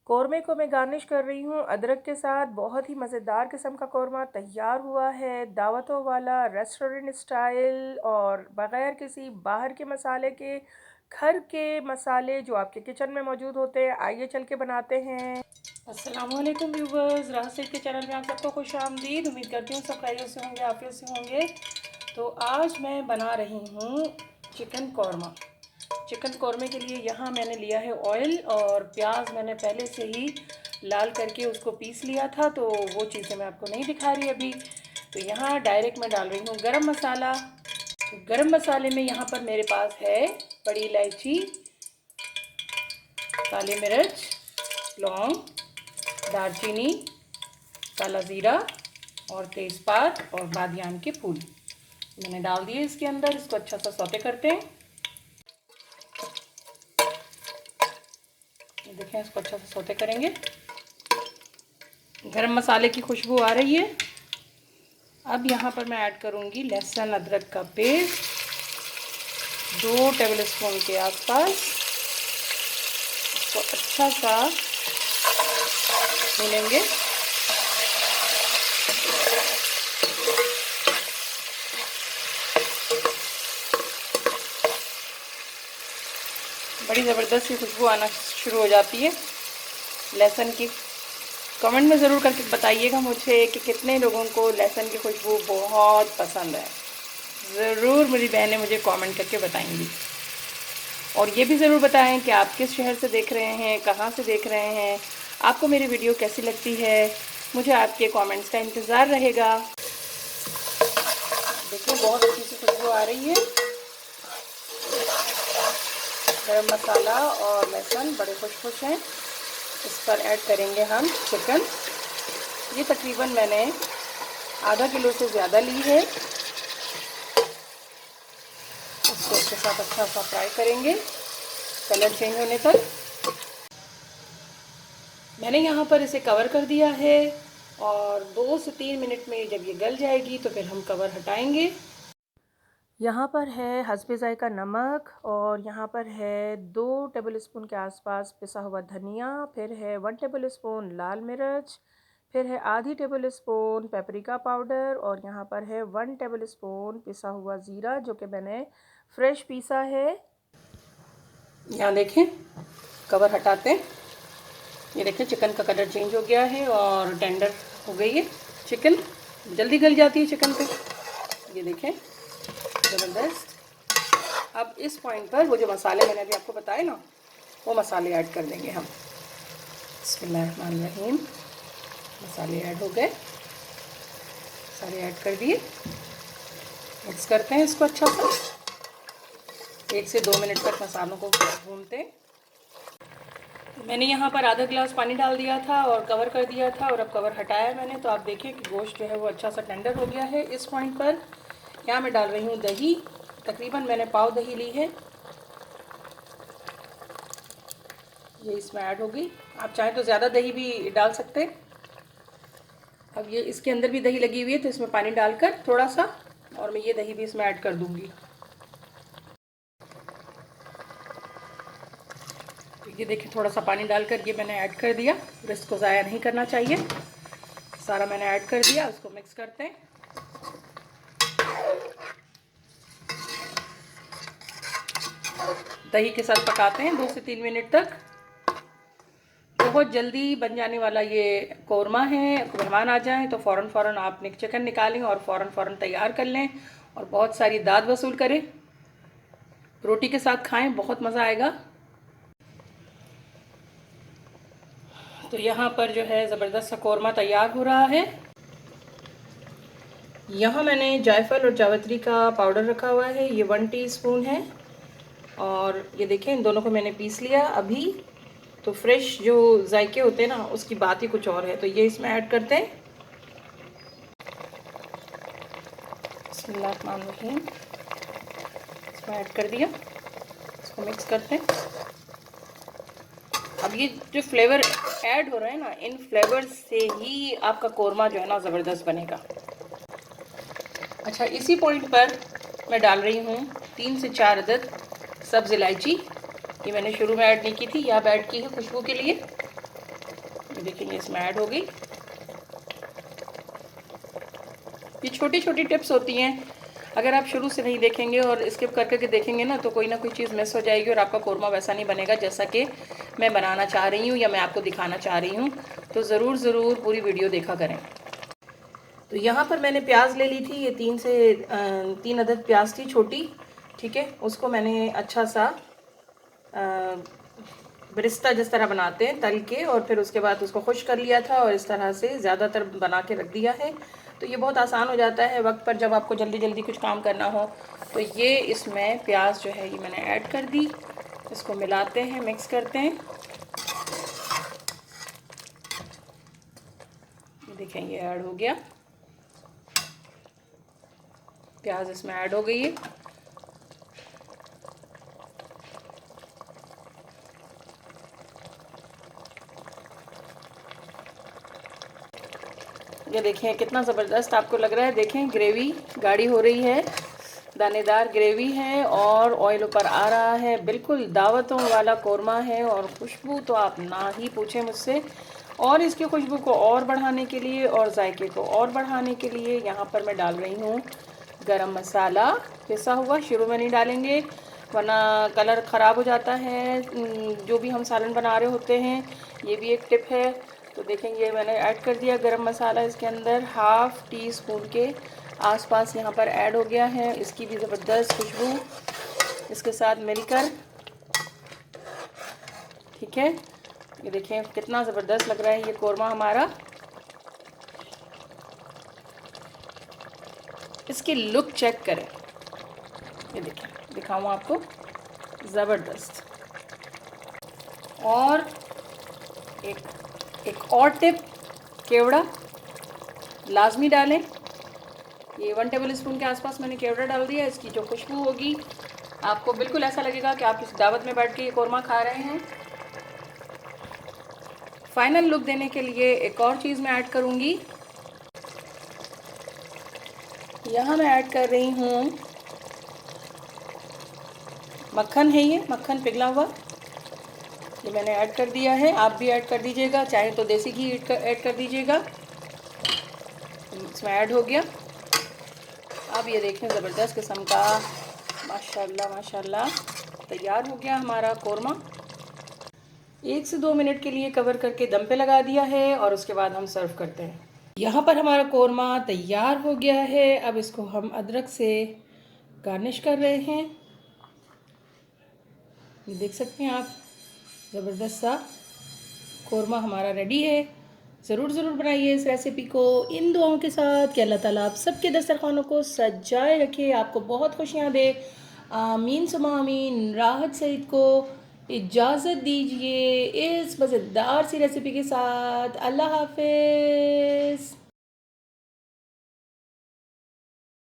कौरमे को मैं गार्निश कर रही हूँ अदरक के साथ। बहुत ही मज़ेदार किस्म का कौरमा तैयार हुआ है, दावतों वाला, रेस्टोरेंट स्टाइल और बग़ैर किसी बाहर के मसाले के, घर के मसाले जो आपके किचन में मौजूद होते हैं। आइए चल के बनाते हैं। अस्सलामुअलैकुम व्यूवर्स, राह सेफ के चैनल में आप सबको खुश आमदीद। उम्मीद करती हूँ सब खैरियत से होंगे, आफियत से होंगे। तो आज मैं बना रही हूँ चिकन कौरमा। चिकन कौरमे के लिए यहाँ मैंने लिया है ऑयल, और प्याज मैंने पहले से ही लाल करके उसको पीस लिया था, तो वो चीज़ें मैं आपको नहीं दिखा रही अभी। तो यहाँ डायरेक्ट मैं डाल रही हूँ गरम मसाला। तो गरम मसाले में यहाँ पर मेरे पास है बड़ी इलायची, काली मिर्च, लौंग, दालचीनी, काला ज़ीरा और तेज़पात और बादियान के फूल मैंने डाल दिए इसके अंदर। इसको अच्छा सा सौते करते हैं। देखें, इसको अच्छा से सौते करेंगे। गरम मसाले की खुशबू आ रही है। अब यहाँ पर मैं ऐड करूँगी लहसुन अदरक का पेस्ट 2 टेबल स्पून के आसपास। इसको अच्छा सा भूनेंगे। बड़ी ज़बरदस्त सी खुशबू आना शुरू हो जाती है लहसुन की। कमेंट में ज़रूर करके बताइएगा मुझे कि कितने लोगों को लहसुन की खुशबू बहुत पसंद है। ज़रूर मेरी बहनें मुझे कमेंट करके बताएंगी। और ये भी ज़रूर बताएं कि आप किस शहर से देख रहे हैं, कहाँ से देख रहे हैं, आपको मेरी वीडियो कैसी लगती है। मुझे आपके कमेंट्स का इंतज़ार रहेगा। देखिए, बहुत अच्छी सी खुशबू आ रही है। गरम मसाला और लहसुन बड़े खुश हैं। इस पर ऐड करेंगे हम चिकन। ये तकरीबन मैंने आधा किलो से ज़्यादा ली है। इसको इसके साथ अच्छा सा फ्राई करेंगे कलर चेंज होने तक। मैंने यहाँ पर इसे कवर कर दिया है, और 2 से 3 मिनट में जब ये गल जाएगी तो फिर हम कवर हटाएंगे। यहाँ पर है हस्बे ज़ायका नमक, और यहाँ पर है 2 टेबल स्पून के आसपास पिसा हुआ धनिया, फिर है 1 टेबल स्पून लाल मिर्च, फिर है आधी टेबल स्पून पेपरिका पाउडर, और यहाँ पर है 1 टेबल स्पून पिसा हुआ ज़ीरा जो कि मैंने फ्रेश पीसा है। यहाँ देखें, कवर हटाते हैं। ये देखें, चिकन का कलर चेंज हो गया है और टेंडर हो गई है। चिकन जल्दी गल जाती है चिकन पे। ये देखें, ज़बरदस्त। अब इस पॉइंट पर वो जो मसाले मैंने अभी आपको बताए ना, वो मसाले ऐड कर देंगे हम। बिस्मिल्लाहिर्रहमानिर्रहीम। मसाले ऐड हो गए, सारे ऐड कर दिए। मिक्स करते हैं इसको अच्छा सा। 1 से 2 मिनट तक मसालों को भूनते हैं। मैंने यहाँ पर आधा गिलास पानी डाल दिया था और कवर कर दिया था, और अब कवर हटाया मैंने। तो आप देखिए कि गोश्त जो है वो अच्छा सा टेंडर हो गया है। इस पॉइंट पर यहाँ मैं डाल रही हूँ दही। तकरीबन मैंने पाव दही ली है, ये इसमें ऐड हो गई। आप चाहें तो ज़्यादा दही भी डाल सकते हैं। अब ये इसके अंदर भी दही लगी हुई है, तो इसमें पानी डालकर थोड़ा सा, और मैं ये दही भी इसमें ऐड कर दूँगी। ये देखिए, थोड़ा सा पानी डालकर ये मैंने ऐड कर दिया। रिस्क को ज़ाया नहीं करना चाहिए। सारा मैंने ऐड कर दिया। उसको मिक्स करते हैं। दही के साथ पकाते हैं 2 से 3 मिनट तक। बहुत जल्दी बन जाने वाला ये कौरमा है। मेहमान आ जाएं तो फ़ौरन आप चिकन निकालें और फ़ौरन तैयार कर लें, और बहुत सारी दाद वसूल करें। रोटी के साथ खाएं, बहुत मज़ा आएगा। तो यहाँ पर जो है ज़बरदस्त सा कौरमा तैयार हो रहा है। यहाँ मैंने जायफल और जावित्री का पाउडर रखा हुआ है, ये 1 टीस्पून है। और ये देखें, इन दोनों को मैंने पीस लिया अभी। तो फ्रेश जो जायके होते हैं ना, उसकी बात ही कुछ और है। तो ये इसमें ऐड करते हैं। बिस्मिल्लाहिर्रहमानिर्रहीम। इसमें ऐड कर दिया। इसको मिक्स करते हैं। अब ये जो फ्लेवर ऐड हो रहे हैं ना, इन फ्लेवर्स से ही आपका कौरमा जो है ना ज़बरदस्त बनेगा। अच्छा, इसी पॉइंट पर मैं डाल रही हूँ 3 से 4 अदद सब्ज़ इलायची। ये मैंने शुरू में ऐड नहीं की थी, ये अब ऐड की है खुशबू के लिए। देखेंगे इसमें ऐड हो गई। ये छोटी छोटी टिप्स होती हैं, अगर आप शुरू से नहीं देखेंगे और स्किप कर करके देखेंगे ना तो कोई ना कोई चीज़ मिस हो जाएगी और आपका कोरमा वैसा नहीं बनेगा जैसा कि मैं बनाना चाह रही हूँ या मैं आपको दिखाना चाह रही हूँ। तो ज़रूर ज़रूर पूरी वीडियो देखा करें। तो यहाँ पर मैंने प्याज ले ली थी, ये 3 अदद प्याज थी छोटी, ठीक है। उसको मैंने अच्छा सा ब्रिस्ता जिस तरह बनाते हैं तल के, और फिर उसके बाद उसको खुश कर लिया था और इस तरह से ज़्यादातर बना के रख दिया है। तो ये बहुत आसान हो जाता है वक्त पर, जब आपको जल्दी जल्दी कुछ काम करना हो। तो ये इसमें प्याज जो है ये मैंने ऐड कर दी। इसको मिलाते हैं, मिक्स करते हैं। देखें ये ऐड हो गया, प्याज इसमें ऐड हो गई है। ये देखें कितना ज़बरदस्त आपको लग रहा है। देखें ग्रेवी गाढ़ी हो रही है, दानेदार ग्रेवी है और ऑयल ऊपर आ रहा है। बिल्कुल दावतों वाला कोरमा है और खुशबू तो आप ना ही पूछें मुझसे। और इसकी खुशबू को और बढ़ाने के लिए और जायके को और बढ़ाने के लिए यहाँ पर मैं डाल रही हूँ गरम मसाला पिसा हुआ। शुरू में नहीं डालेंगे वरना कलर ख़राब हो जाता है जो भी हम सालन बना रहे होते हैं। ये भी एक टिप है। तो देखें ये मैंने ऐड कर दिया गरम मसाला, इसके अंदर ½ टी स्पून के आसपास यहाँ पर ऐड हो गया है। इसकी भी ज़बरदस्त खुशबू इसके साथ मिलकर, ठीक है। ये देखें कितना ज़बरदस्त लग रहा है ये कोरमा हमारा। इसकी लुक चेक करें, ये देखें, दिखाऊँ आपको, ज़बरदस्त। और एक और टिप, केवड़ा लाजमी डालें। ये 1 टेबल स्पून के आसपास मैंने केवड़ा डाल दिया। इसकी जो खुशबू होगी आपको बिल्कुल ऐसा लगेगा कि आप किसी दावत में बैठ के ये कोरमा खा रहे हैं। फाइनल लुक देने के लिए एक और चीज़ मैं ऐड करूँगी। यहाँ मैं ऐड कर रही हूँ मक्खन है, ये मक्खन पिघला हुआ, ये मैंने ऐड कर दिया है। आप भी ऐड कर दीजिएगा, चाहे तो देसी घी ऐड कर दीजिएगा। इसमें ऐड हो गया। अब ये देखें ज़बरदस्त किस्म का माशाल्लाह माशाल्लाह तैयार हो गया हमारा कोरमा। 1 से 2 मिनट के लिए कवर करके दम पे लगा दिया है और उसके बाद हम सर्व करते हैं। यहाँ पर हमारा कोरमा तैयार हो गया है। अब इसको हम अदरक से गार्निश कर रहे हैं। ये देख सकते हैं आप, ज़बरदस्त सा कोरमा हमारा रेडी है। ज़रूर ज़रूर बनाइए इस रेसिपी को इन दुआओं के साथ कि अल्लाह ताला आप सबके दस्तरखानों को सजाए रखे, आपको बहुत खुशियाँ दे। आमीन सुमा आमीन। राहत सईद को इजाज़त दीजिए इस मज़ेदार सी रेसिपी के साथ। अल्लाह हाफ़िज़।